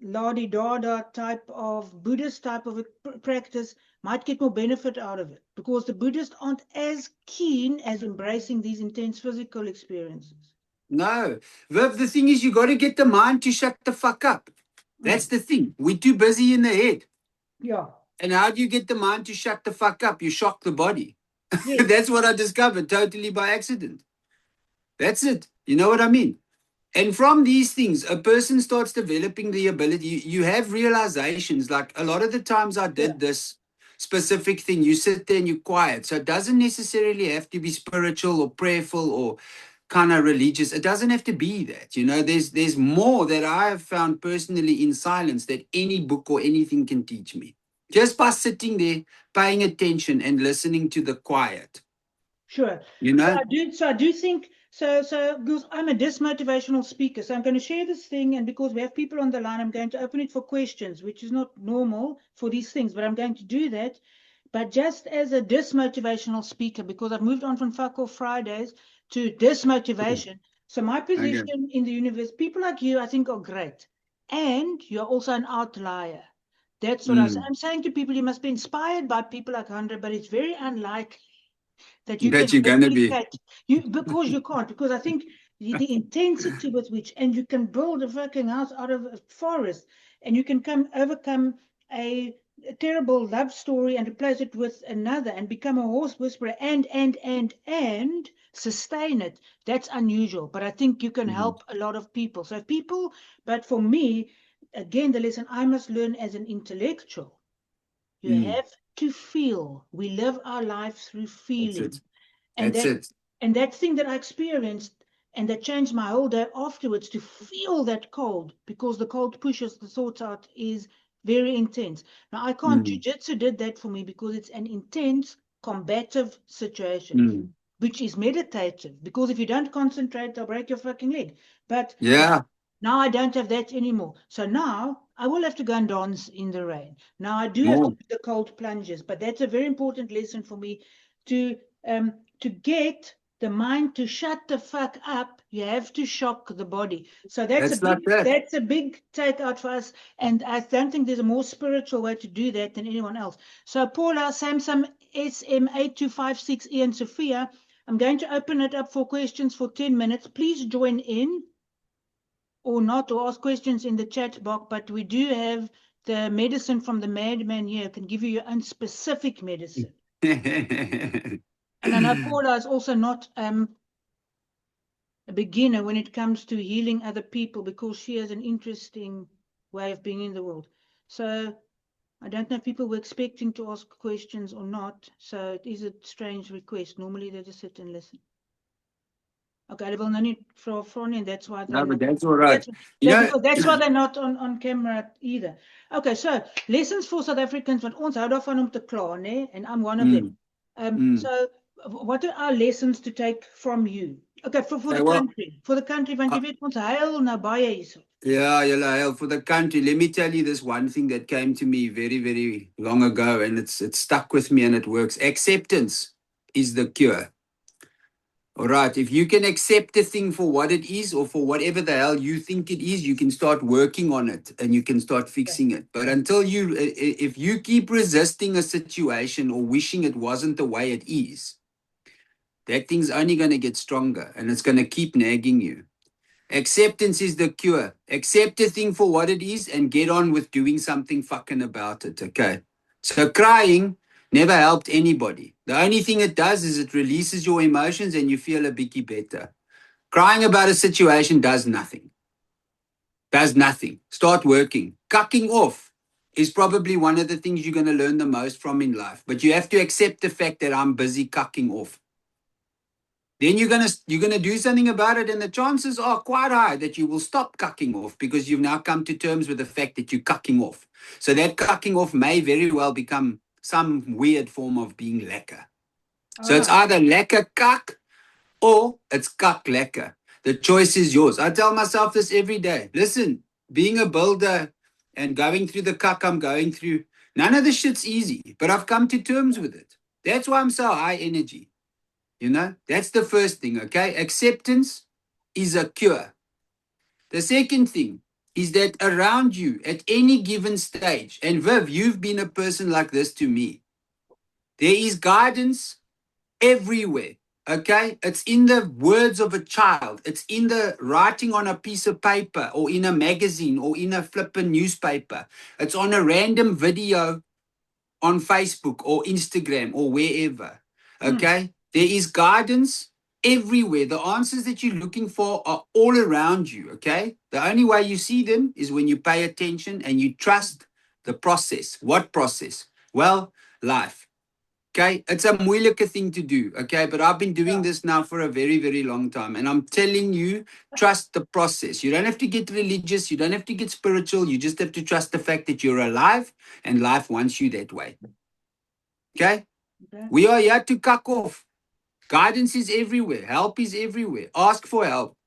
A: la-di-da-da type of Buddhist type of practice, might get more benefit out of it because the Buddhists aren't as keen as embracing these intense physical experiences.
B: No. Viv, the thing is you got to get the mind to shut the fuck up. That's the thing. We're too busy in the head.
A: Yeah.
B: And how do you get the mind to shut the fuck up? You shock the body.
A: Yes.
B: That's what I discovered totally by accident. That's it. You know what I mean? And from these things, a person starts developing the ability. You have realizations. Like a lot of the times I did this specific thing. You sit there and you're quiet. So it doesn't necessarily have to be spiritual or prayerful or kind of religious. It doesn't have to be that. You know, there's more that I have found personally in silence that any book or anything can teach me. Just by sitting there, paying attention and listening to the quiet.
A: Sure.
B: You know?
A: So I do think, so because I'm a dismotivational speaker, so I'm going to share this thing, and because we have people on the line, I'm going to open it for questions, which is not normal for these things, but I'm going to do that. But just as a dismotivational speaker, because I've moved on from Fuck Off Fridays to dismotivation. So my position in the universe, people like you, I think, are great. And you're also an outlier. That's what I'm saying to people. You must be inspired by people like Andre, but it's very unlikely that you
B: That
A: can
B: you're gonna be.
A: replicate because you can't. Because I think the intensity with which, and you can build a fucking house out of a forest, and you can overcome a terrible love story and replace it with another, and become a horse whisperer, and sustain it. That's unusual, but I think you can help a lot of people. So people, but for me, again, the lesson I must learn as an intellectual. You have to feel. We live our life through feeling. And that thing that I experienced and that changed my whole day afterwards, to feel that cold, because the cold pushes the thoughts out, is very intense. Now, I can't, Jiu-Jitsu did that for me because it's an intense combative situation, which is meditative, because if you don't concentrate, they'll break your fucking leg. But now I don't have that anymore. So now I will have to go and dance in the rain. Now I do have to do the cold plunges, but that's a very important lesson for me to get the mind to shut the fuck up. You have to shock the body. So that's a big takeout for us. And I don't think there's a more spiritual way to do that than anyone else. So Paula, Samsung SM8256, Ian, Sophia, I'm going to open it up for questions for 10 minutes. Please join in or not, or ask questions in the chat box. But we do have the medicine from the madman here. Can give you your own specific medicine. And I know Paula is also not a beginner when it comes to healing other people, because she has an interesting way of being in the world. So I don't know if people were expecting to ask questions or not. So it is a strange request. Normally they just sit and listen. Okay, I will not need for and that's why they're
B: but that's all right.
A: That's why they're not on camera either. Okay, so lessons for South Africans, want ons hou daarvan om te kla, né? And I'm one of them. So what are our lessons to take from you? Okay, for the country. For the country, want jy weet ons huil nou baie hierso.
B: Yeah, huil for the country. Let me tell you this one thing that came to me very, very long ago, and it's stuck with me and it works. Acceptance is the cure. All right, if you can accept a thing for what it is, or for whatever the hell you think it is, you can start working on it and you can start fixing it. But if you keep resisting a situation or wishing it wasn't the way it is, that thing's only going to get stronger and it's going to keep nagging you. Acceptance is the cure. Accept a thing for what it is and get on with doing something fucking about it, okay? So crying never helped anybody. The only thing it does is it releases your emotions and you feel a bit better. Crying about a situation does nothing. Does nothing. Start working. Cucking off is probably one of the things you're going to learn the most from in life. But you have to accept the fact that I'm busy cucking off. Then you're gonna do something about it, and the chances are quite high that you will stop cucking off, because you've now come to terms with the fact that you're cucking off. So that cucking off may very well become some weird form of being lekker. So it's either lekker cuck or it's cuck lekker. The choice is yours. I tell myself this every day. Listen, being a builder and going through the cuck I'm going through, none of the shit's easy, but I've come to terms with it. That's why I'm so high energy. You know, that's the first thing, okay? Acceptance is a cure. The second thing is that around you at any given stage, and Viv, you've been a person like this to me, there is guidance everywhere, okay? It's in the words of a child. It's in the writing on a piece of paper or in a magazine or in a flippin' newspaper. It's on a random video on Facebook or Instagram or wherever, okay? There is guidance everywhere. The answers that you're looking for are all around you, okay? The only way you see them is when you pay attention and you trust the process. What process? Well, life, okay? It's a moeilike thing to do, okay? But I've been doing this now for a very, very long time. And I'm telling you, trust the process. You don't have to get religious. You don't have to get spiritual. You just have to trust the fact that you're alive and life wants you that way, okay? We are here to cuck off. Guidance is everywhere. Help is everywhere. Ask for help.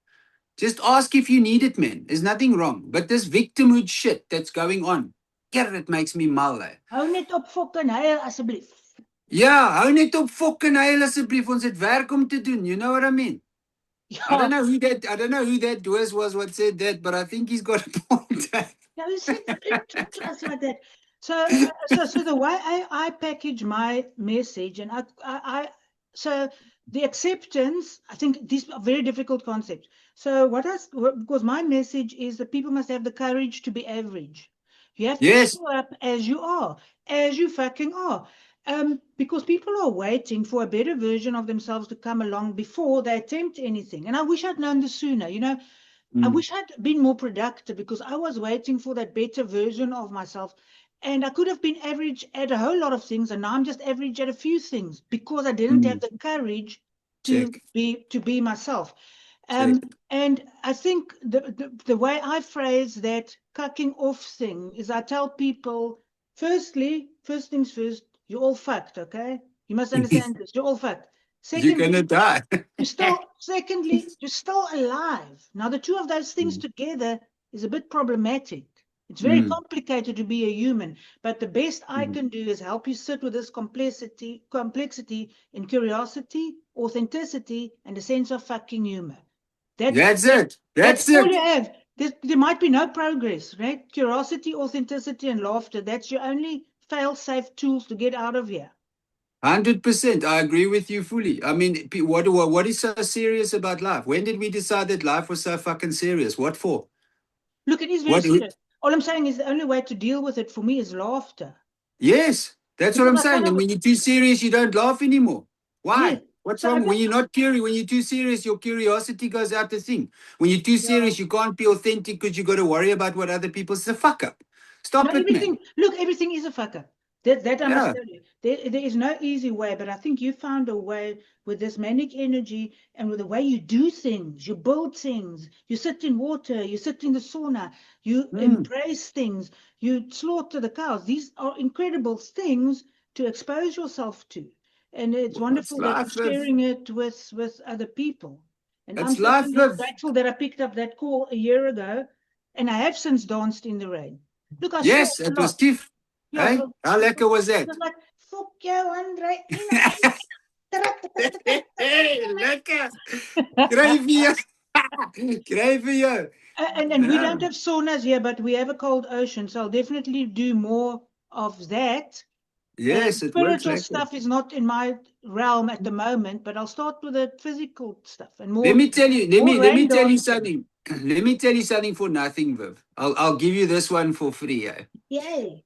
B: Just ask if you need it, man. There's nothing wrong. But this victimhood shit that's going on, yeah, it makes me mal.
A: Hou net op fucking huil asseblief.
B: Ja, hou net op fucking huil asseblief. Ons het werk om te doen. You know what I mean? Yeah. I don't know who that was what said that, but I think he's got a point.
A: No, he said to us like that. So the way I package my message, and so the acceptance, I think these are very difficult concepts. So because my message is that people must have the courage to be average. You have to
B: Yes.
A: show up as you are, as you fucking are. Because people are waiting for a better version of themselves to come along before they attempt anything. And I wish I'd known this sooner, you know. I wish I'd been more productive because I was waiting for that better version of myself. And I could have been average at a whole lot of things, and now I'm just average at a few things because I didn't have the courage to be myself. And I think the way I phrase that cucking off thing is I tell people, first things first, you're all fucked, okay? You must understand this. You're all fucked.
B: You're gonna die.
A: Secondly, you're still alive. Now, the two of those things together is a bit problematic. It's very complicated to be a human, but the best I can do is help you sit with this complexity in curiosity, authenticity, and a sense of fucking humor.
B: That's it.
A: That's all you have. There might be no progress, right? Curiosity, authenticity, and laughter. That's your only fail-safe tools to get out of here.
B: 100%. I agree with you fully. I mean, what is so serious about life? When did we decide that life was so fucking serious? What for?
A: Look, it is very serious. All I'm saying is the only way to deal with it for me is laughter.
B: Yes, that's what I'm saying. And when you're too serious, you don't laugh anymore. Why? Yes. What's wrong? When you're not curious, when you're too serious, your curiosity goes out the thing. When you're too serious, you can't be authentic because you got to worry about what other people say. Fuck up. Stop it, man.
A: Look, everything is a fuck up. That I must tell you. There is no easy way, but I think you found a way with this manic energy and with the way you do things. You build things. You sit in water. You sit in the sauna. You embrace things. You slaughter the cows. These are incredible things to expose yourself to. And it's wonderful that you're sharing it with other people. And I'm so grateful that I picked up that call a year ago, and I have since danced in the rain. Look,
B: yes, it was stiff.
A: Ja,
B: hey? How lekker was that?
A: Fuck jou, Andre.
B: Hey, lekker. Kry vir jou.
A: And we don't have saunas here, but we have a cold ocean, so I'll definitely do more of that.
B: Yes,
A: spiritual stuff is not in my realm at the moment, but I'll start with the physical stuff and more.
B: Let me tell you something. Let me tell you something for nothing, Viv. I'll give you this one for free.
A: Yay.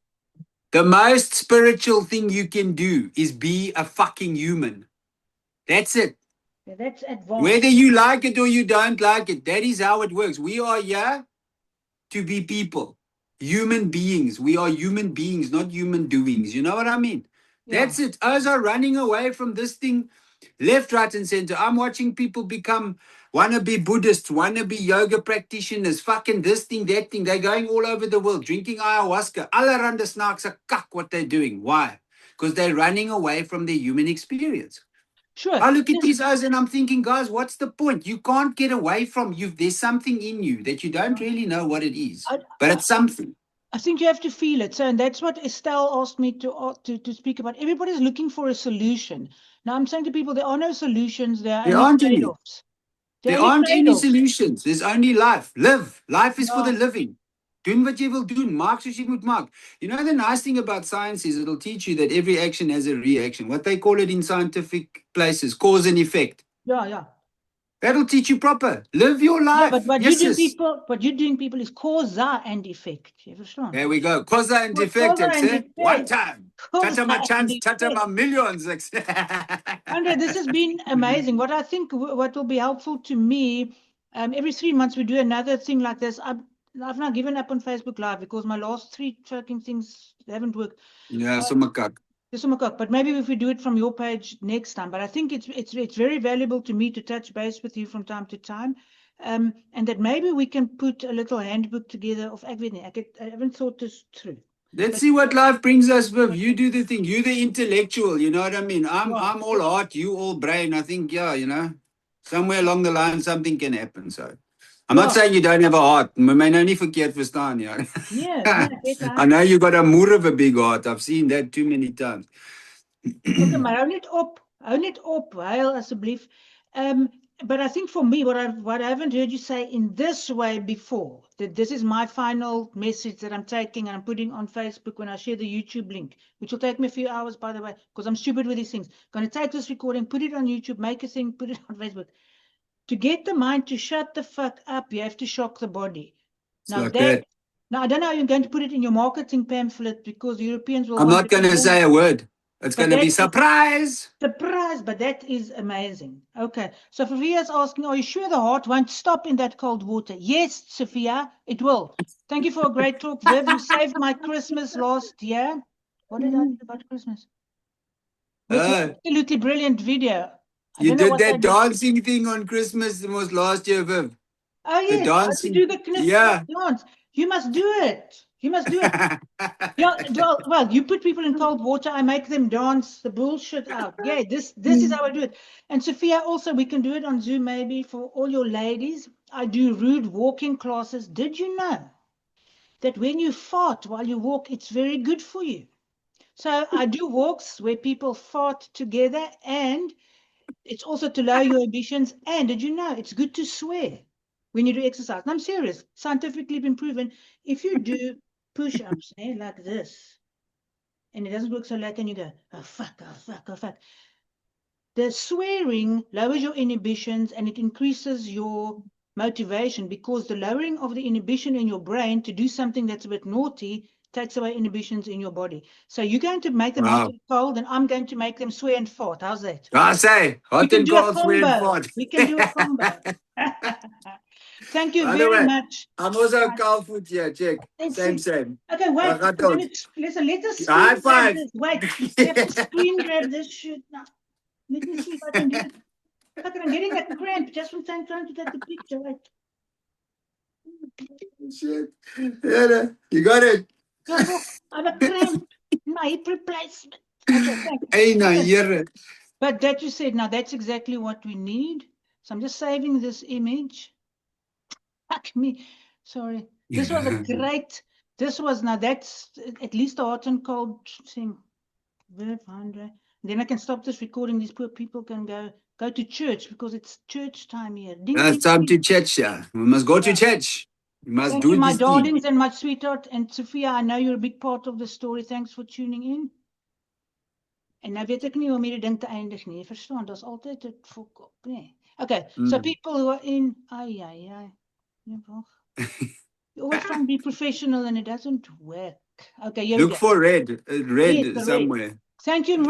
B: The most spiritual thing you can do is be a fucking human. That's it.
A: Yeah, that's advanced.
B: Whether you like it or you don't like it, that is how it works. We are here to be people, human beings. We are human beings, not human doings. You know what I mean? Yeah. That's it. Us are running away from this thing left, right, and center. I'm watching people wanna be Buddhists, wanna be yoga practitioners, fucking this thing, that thing. They're going all over the world, drinking ayahuasca. Allerhande snacks are kak what they're doing. Why? Because they're running away from their human experience.
A: Sure.
B: I look at these eyes and I'm thinking, guys, what's the point? You can't get away from you. There's something in you that you don't really know what it is, but it's something.
A: I think you have to feel it. So, and that's what Estelle asked me to speak about. Everybody's looking for a solution. Now, I'm saying to people, there are no solutions. There are trade-offs.
B: There aren't any solutions. There's only life. Live. Life is for the living. Doen wat jy wil doen. Maak soos jy moet maak. You know, the nice thing about science is it'll teach you that every action has a reaction. What they call it in scientific places, cause and effect.
A: Yeah.
B: That'll teach you proper. Live your life.
A: Yeah, but what you're doing, people, is causa and effect. You understand?
B: There we go. Causa and effect. One time. Tata my chance, tata my millions.
A: Andre, this has been amazing. What I think what will be helpful to me, every 3 months we do another thing like this. I've now given up on Facebook Live because my last 3 fucking things haven't worked.
B: Yeah,
A: but maybe if we do it from your page next time. But I think it's very valuable to me to touch base with you from time to time, and that maybe we can put a little handbook together of everything. I haven't thought this through.
B: Let's see what life brings us, Viv. You do the thing. You the intellectual. You know what I mean? I'm all heart. You all brain. I think somewhere along the line something can happen. So. I'm not saying you don't have a heart. My man only verkeerd verstaan, yeah.
A: Yeah.
B: I know you got a moer of a big heart. I've seen that too many times.
A: Okay, maar hou net op, huil asseblief. But I think for me, what I haven't heard you say in this way before, that this is my final message that I'm taking and I'm putting on Facebook when I share the YouTube link, which will take me a few hours, by the way, because I'm stupid with these things. Going to take this recording, put it on YouTube, make a thing, put it on Facebook. To get the mind to shut the fuck up, you have to shock the body. Now,
B: like that.
A: Now, I don't know how you're going to put it in your marketing pamphlet because the Europeans will.
B: I'm not going to say a word. It's going to be surprise.
A: Surprise, but that is amazing. Okay, so Sophia's asking, are you sure the heart won't stop in that cold water? Yes, Sophia, it will. Thank you for a great talk, Viv. You saved my Christmas last year. What did I do about Christmas? With an absolutely brilliant video.
B: You did that dancing thing on Christmas. It was last year, Viv.
A: Oh, yes. The dancing. You do the dance. You must do it. You must do it. Well, you put people in cold water. I make them dance the bullshit out. Yeah, this is how I do it. And Sophia, also, we can do it on Zoom maybe for all your ladies. I do rude walking classes. Did you know that when you fart while you walk, it's very good for you? So I do walks where people fart together, and it's also to lower your ambitions. And did you know it's good to swear when you do exercise? And I'm serious. Scientifically been proven. If you do push-ups like this, and it doesn't work so late, and you go, oh fuck, oh fuck, oh fuck. The swearing lowers your inhibitions and it increases your motivation, because the lowering of the inhibition in your brain to do something that's a bit naughty takes away inhibitions in your body. So you're going to make them hot and cold, and I'm going to make them swear and fart. How's that?
B: I say, hot and cold, swear and fart.
A: We can do a combo. Thank you very much.
B: I'm also a cow food here, check. Same.
A: Okay, wait. Listen, let us
B: high five.
A: Wait, you have to screen grab this shit now. Let me see if I can do it. Look, I'm getting that cramp just from trying to take the picture. Wait.
B: Shit. Yeah, you got it.
A: I have a cramp. My hip replacement.
B: Okay,
A: but that you said, now that's exactly what we need. So I'm just saving this image. Fuck me. Sorry. This was a great, that's at least a hot and cold thing. Then I can stop this recording. These poor people can go to church because it's church time here.
B: It's time to church, yeah. We must go to church. We must do
A: my darlings and my sweetheart. And Sophia, I know you're a big part of the story. Thanks for tuning in. En nou weet ek nie hoe om hierdie ding te eindig nie. Jy verstaan, daar's altyd 'n fok op, nee. Okay, so people who are in, you always try and be professional and it doesn't work. Okay, here
B: Look for red somewhere.
A: Red. Thank you,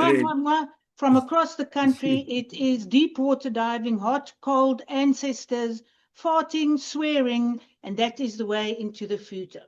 A: from across the country. It is deep water diving, hot, cold, ancestors, farting, swearing, and that is the way into the future.